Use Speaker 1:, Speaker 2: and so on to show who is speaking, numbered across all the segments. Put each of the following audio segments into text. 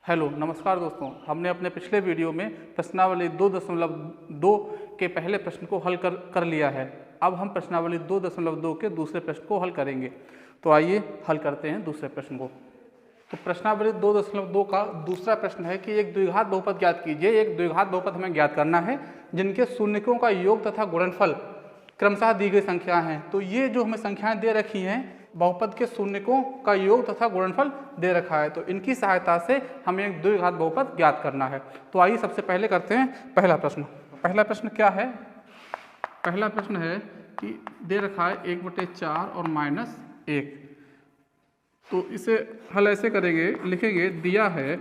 Speaker 1: Hello नमस्कार दोस्तों, हमने अपने पिछले वीडियो में प्रश्नावली 2.2 के पहले प्रश्न को हल कर लिया है। अब हम प्रश्नावली 2.2 के दूसरे प्रश्न को हल करेंगे। तो आइए हल करते हैं दूसरे प्रश्न को। तो प्रश्नावली 2.2 का दूसरा प्रश्न है कि एक द्विघात बहुपद ज्ञात कीजिए। एक द्विघात बहुपद हमें ज्ञात करना है जिनके शून्यकों का योग तथा गुणनफल क्रमशः दी गई संख्या हैं। तो ये जो हमें संख्याएं दे रखी हैं, बहुपद के शून्यकों का योग तथा गुणनफल दे रखा है, तो इनकी सहायता से हमें एक द्विघात बहुपद ज्ञात करना है। तो आइए सबसे पहले करते हैं पहला प्रश्न। पहला प्रश्न क्या है? पहला प्रश्न है कि दे रखा है 1/4 और -1। तो इसे हल ऐसे करेंगे, लिखेंगे दिया है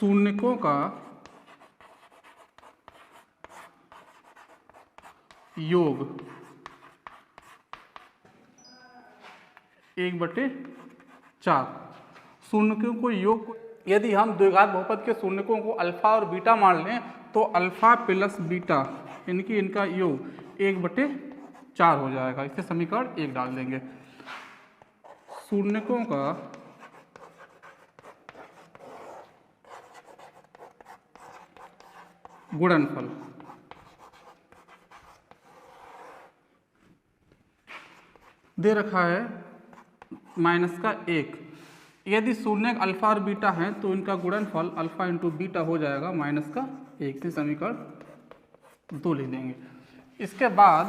Speaker 1: शून्यकों का योग 1/4। शून्यकों को योग, यदि हम द्विघात बहुपद के शून्यकों को अल्फा और बीटा मान लें तो अल्फा प्लस बीटा इनका योग 1/4 हो जाएगा। इससे समीकरण 1 डाल देंगे। शून्यकों का गुणनफल दे रखा है -1। यदि शून्य अल्फा और बीटा है तो इनका गुणनफल अल्फा इंटू बीटा हो जाएगा -1 से समीकरण 2 लिख देंगे। इसके बाद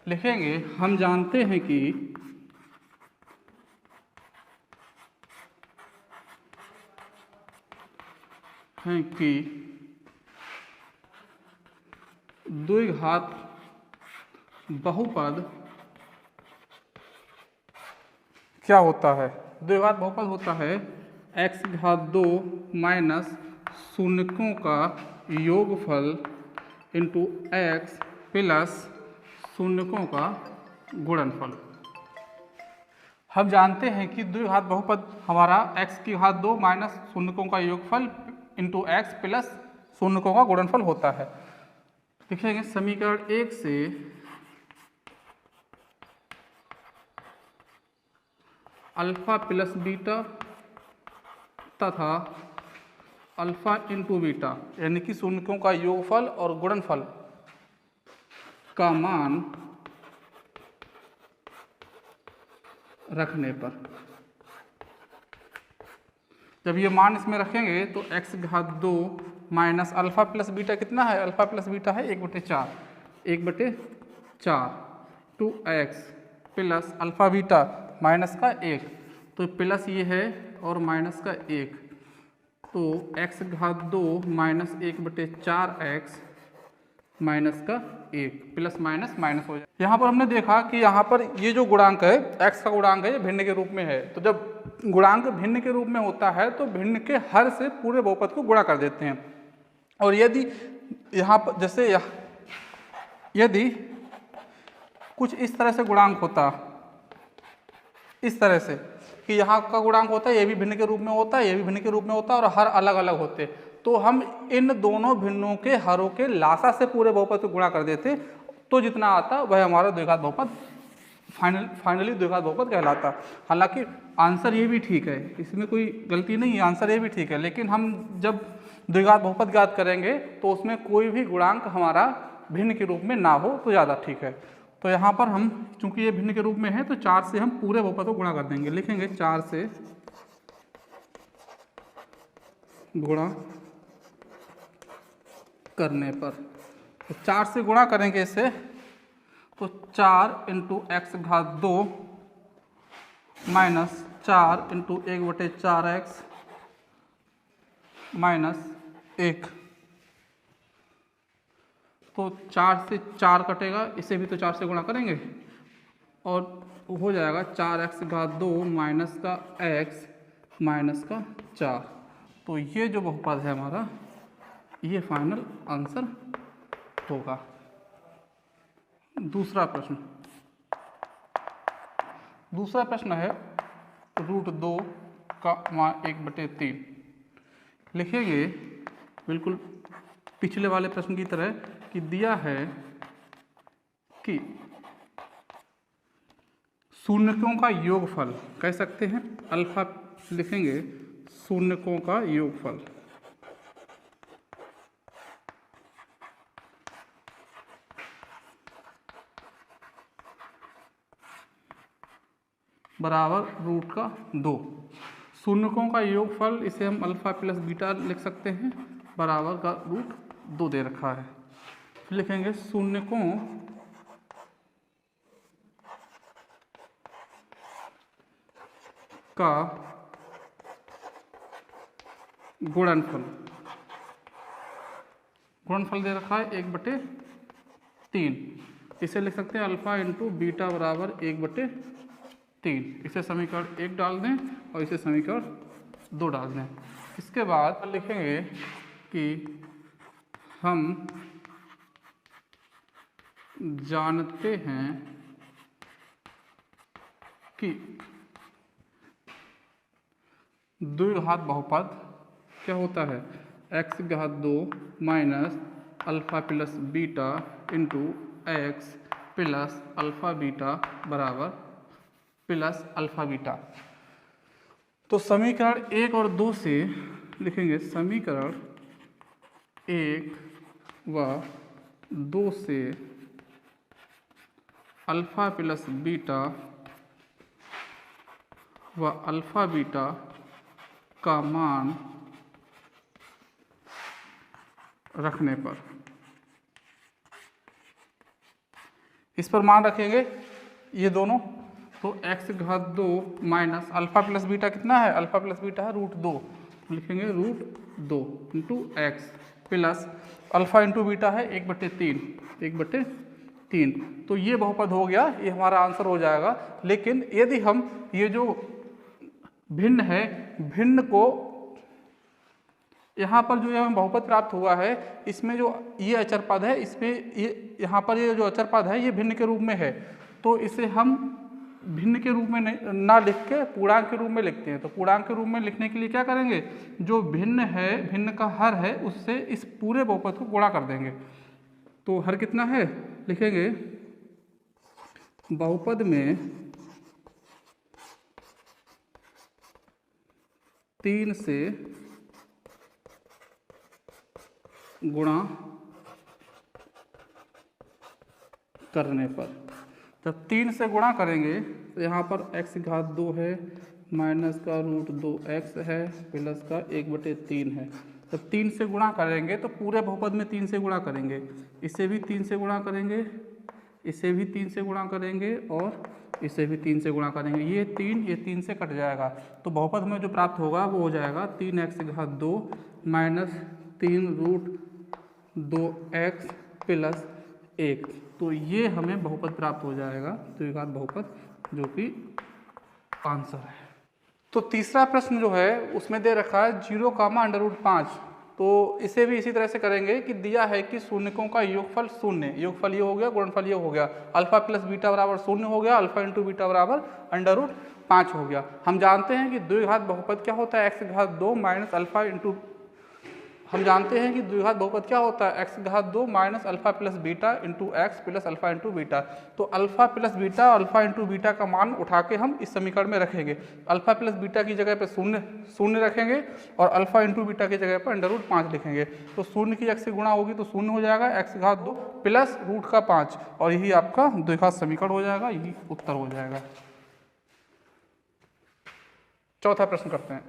Speaker 1: लिखेंगे हम जानते हैं कि द्विघात बहुपद क्या होता है? द्विघात बहुपद होता है x⁻² माइनस शून्यकों का योगफल इंटू x प्लस शून्यकों का गुणनफल। हम जानते हैं कि द्विघात बहुपद हमारा x⁻² माइनस शून्यकों का योगफल इंटू x प्लस शून्यकों का गुणनफल होता है। लिखेंगे समीकरण 1 से अल्फा प्लस बीटा तथा अल्फा इंटू बीटा यानी कि शून्यकों का योगफल और गुणनफल का मान रखने पर, जब ये मान इसमें रखेंगे तो x⁻² minus alpha plus beta कितना है? अल्फा प्लस बीटा है 1/4 two x plus alpha beta -1, तो प्लस ये है और -1, तो x⁻² minus 1/4x -1 plus minus हो जाए। यहाँ पर हमने देखा कि यहाँ पर ये जो गुणांक है, x का गुणांक है, ये भिन्न के रूप में है। तो जब गुणांक भिन्न के रूप में होता है तो भिन्न के हर से पूरे बहुपद को गुणा कर देते हैं। और यदि यहाँ पर जैसे यदि कुछ इस तरह से गुणांक होता, इस तरह से कि यहाँ का गुणांक होता है, ये भी भिन्न के रूप में होता है, ये भी भिन्न के रूप में होता है और हर अलग अलग होते, तो हम इन दोनों भिन्नों के हरों के लासा से पूरे बहुपद को गुणा कर देते, तो जितना आता वह हमारा द्विघात बहुपद फाइनली द्विघात बहुपद कहलाता। हालांकि आंसर ये भी ठीक है, इसमें कोई गलती नहीं है, आंसर ये भी ठीक है, लेकिन हम जब द्विघात बहुपद ज्ञात करेंगे तो उसमें कोई भी गुणांक हमारा भिन्न के रूप में ना हो तो ज़्यादा ठीक है। तो यहाँ पर हम चूंकि ये भिन्न के रूप में है तो 4 से हम पूरे बहुपद को गुणा कर देंगे। लिखेंगे 4 से गुणा करने पर, तो 4 से गुणा करेंगे इसे, तो 4 into x⁻² minus 4 into 1/4x -1, तो 4 से 4 कटेगा, इसे भी तो 4 से गुणा करेंगे और हो जाएगा 4x⁻² माइनस का x माइनस का 4। तो ये जो बहुपद है हमारा, ये फाइनल आंसर होगा। दूसरा प्रश्न है √2 का मान 1/3। लिखेंगे बिल्कुल पिछले वाले प्रश्न की तरह कि दिया है कि शून्यकों का योगफल कह सकते हैं, अल्फा लिखेंगे शून्यकों का योगफल बराबर रूट का 2। शून्यकों का योगफल इसे हम अल्फा प्लस बीटा लिख सकते हैं, बराबर का रूट 2 दे रखा है। फिर लिखेंगे शून्यकों का गुणनफल, गुणनफल दे रखा है 1/3। इसे लिख सकते हैं अल्फा इंटू बीटा बराबर 1/3। इसे समीकरण 1 डाल दें और इसे समीकरण 2 डाल दें। इसके बाद लिखेंगे कि हम जानते हैं कि द्विघात बहुपद क्या होता है, x⁻² minus alpha plus beta into x plus alpha beta बराबर प्लस अल्फा बीटा। तो समीकरण 1 और 2 से लिखेंगे समीकरण 1 व 2 से अल्फा प्लस बीटा व अल्फा बीटा का मान रखने पर, इस पर मान रखेंगे ये दोनों। तो x⁻² minus alpha plus beta कितना है, अल्फा प्लस बीटा है √2, लिखेंगे √2 into x plus alpha into beta है 1/3। तो ये बहुपद हो गया, ये हमारा आंसर हो जाएगा। लेकिन यदि हम ये जो भिन्न है, भिन्न को यहाँ पर जो हमें बहुपद प्राप्त हुआ है, इसमें जो ये अचर पद है, इसमें ये यहाँ पर ये जो अचर पद है ये भिन्न के रूप में है। तो इसे हम भिन्न के रूप में ना लिख के पूर्णांक के रूप में लिखते हैं। तो पूर्णांक के रूप में लिखने के लिए क्या करेंगे, जो भिन्न है, भिन्न का हर है, उससे इस पूरे बहुपद को गुणा कर देंगे। तो हर कितना है, लिखेंगे बहुपद में 3 से गुणा करने पर, जब 3 से गुणा करेंगे तो यहाँ पर x⁻² है माइनस का √2x है प्लस का 1/3 है। जब 3 से गुणा करेंगे तो पूरे बहुपद में 3 से गुणा करेंगे, इसे भी 3 से गुणा करेंगे, इसे भी 3 से गुणा करेंगे और इसे भी 3 से गुणा करेंगे। ये 3 से कट जाएगा। तो बहुपद में जो प्राप्त होगा वो हो जाएगा 3x⁻² माइनस 3√2x प्लस 1। तो ये हमें बहुपद प्राप्त हो जाएगा, द्विघात बहुपद, जो कि आंसर है। तो तीसरा प्रश्न जो है उसमें दे रखा है 0, √5। तो इसे भी इसी तरह से करेंगे कि दिया है कि शून्यकों का योगफल 0, योगफल ये हो गया, गुणनफल ये हो गया, अल्फा प्लस बीटा बराबर 0 हो गया, अल्फा इंटू बीटा बराबर √5 हो गया। हम जानते हैं कि द्विघात बहुपद क्या होता है, x⁻² माइनस अल्फा इंटू, हम जानते हैं कि द्विघात बहुपद क्या होता है, x⁻² minus alpha plus beta into x plus alpha into beta. तो अल्फा प्लस बीटा और अल्फा इंटू बीटा का मान उठा के हम इस समीकरण में रखेंगे। अल्फा प्लस बीटा की जगह पे 0 रखेंगे और अल्फा इंटू बीटा की जगह पर √5 लिखेंगे। तो 0 की x से गुणा होगी तो 0 हो जाएगा, x⁻² प्लस √5, और यही आपका द्विघात समीकरण हो जाएगा, यही उत्तर हो जाएगा। चौथा प्रश्न करते हैं।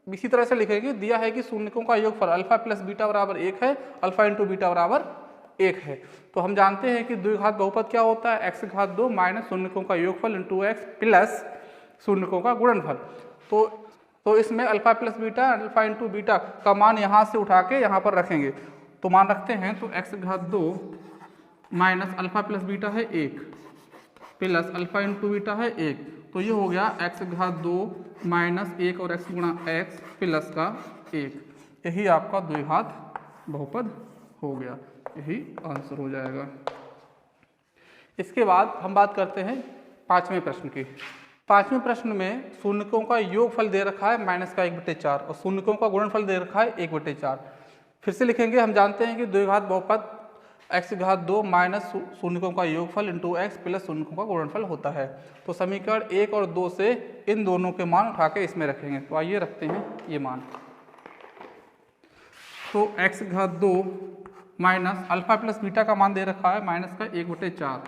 Speaker 1: इसी तरह से लिखेंगे, दिया है कि शून्यकों का योगफल अल्फा प्लस बीटा बराबर 1 है, अल्फा इंटू बीटा बराबर 1 है। तो हम जानते हैं कि द्विघात बहुपद क्या होता है, x⁻² माइनस शून्यकों का योगफल इंटू एक्स प्लस शून्यकों का गुणनफल। तो इसमें alpha plus beta, alpha into beta का मान यहाँ से उठा के यहाँ पर रखेंगे। तो मान रखते हैं, तो x⁻² minus alpha plus beta है 1 प्लस अल्फा इंटू बीटा है 1। तो ये हो गया x⁻² माइनस 1 और x गुणा x प्लस का 1। यही आपका द्विघात बहुपद हो गया, यही आंसर हो जाएगा। इसके बाद हम बात करते हैं 5वें प्रश्न की। 5वें प्रश्न में शून्यकों का योगफल दे रखा है माइनस का 1/4 और शून्यकों का गुणनफल दे रखा है 1/4। फिर से लिखेंगे, हम जानते हैं कि द्विघात बहुपद x घात 2 माइनस शून्यकों का योगफल इंटू एक्स प्लस शून्यकों का गुणनफल होता है। तो समीकरण 1 और 2 से इन दोनों के मान उठा के इसमें रखेंगे। तो आइए रखते हैं ये मान। तो x घात 2 माइनस अल्फा प्लस बीटा का मान दे रखा है माइनस का 1/4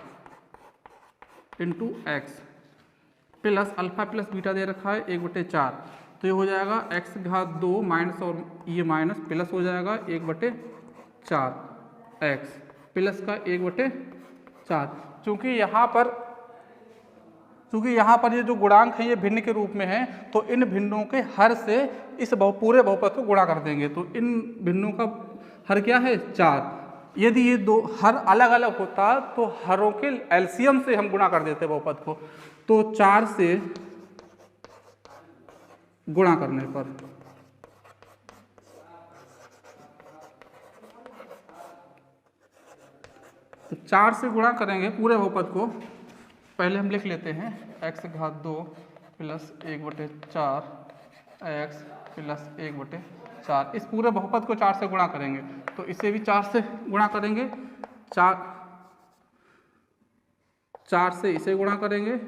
Speaker 1: into x plus alpha plus beta दे रखा है 1/4। तो ये हो जाएगा x घात 2 माइनस और ये माइनस प्लस हो जाएगा 1/4 x प्लस का 1/4। चूँकि यहाँ पर ये जो गुणांक है ये भिन्न के रूप में है, तो इन भिन्नों के हर से इस पूरे बहुपद को गुणा कर देंगे। तो इन भिन्नों का हर क्या है 4। यदि ये दो हर अलग अलग होता तो हरों के एलसीएम से हम गुणा कर देते बहुपद को। तो 4 से गुणा करने पर तो 4 से गुणा करेंगे पूरे बहुपद को। पहले हम लिख लेते हैं x घात 2 प्लस 1/4 x प्लस 1/4। इस पूरे बहुपद को 4 से गुणा करेंगे, तो इसे भी 4 से गुणा करेंगे। 4 से इसे गुणा करेंगे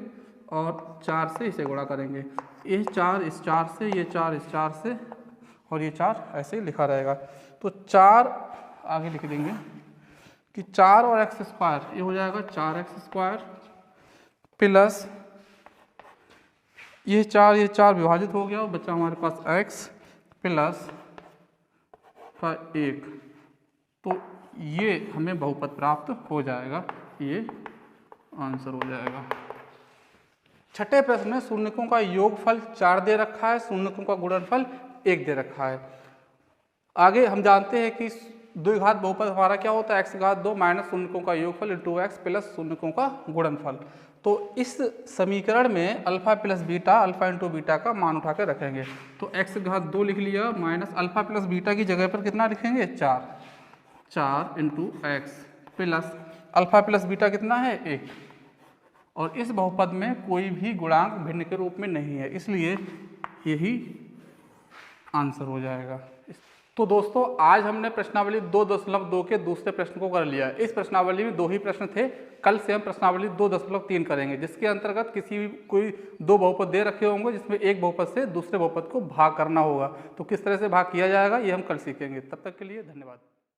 Speaker 1: और 4 से इसे गुणा करेंगे। ये 4 इस 4 से, ये 4 इस 4 से और ये 4 ऐसे ही लिखा रहेगा। तो 4 आगे लिख देंगे कि 4 और एक्स स्क्वायर ये हो जाएगा 4x स्क्वायर प्लस ये 4 विभाजित हो गया और बचा हमारे पास x प्लस का 1। तो ये हमें बहुपद प्राप्त हो जाएगा, ये आंसर हो जाएगा। छठे प्रश्न में शून्यकों का योगफल 4 दे रखा है, शून्यकों का गुणनफल 1 दे रखा है। आगे हम जानते हैं कि द्विघात बहुपद हमारा क्या होता है, x घात 2 माइनस शून्यकों का योगफल इंटू एक्स प्लस शून्यकों का गुणनफल। तो इस समीकरण में alpha plus beta, alpha into beta का मान उठा के रखेंगे। तो x घात 2 लिख लिया माइनस अल्फा प्लस बीटा की जगह पर कितना लिखेंगे 4 into x plus alpha plus beta कितना है 1। और इस बहुपद में कोई भी गुणांक भिन्न के रूप में नहीं है, इसलिए यही आंसर हो जाएगा। तो दोस्तों आज हमने प्रश्नावली 2.2 के दूसरे प्रश्न को कर लिया। इस प्रश्नावली में 2 ही प्रश्न थे। कल से हम प्रश्नावली 2.3 करेंगे, जिसके अंतर्गत कोई 2 बहुपद दे रखे होंगे जिसमें एक बहुपद से दूसरे बहुपद को भाग करना होगा। तो किस तरह से भाग किया जाएगा ये हम कल सीखेंगे। तब तक के लिए धन्यवाद।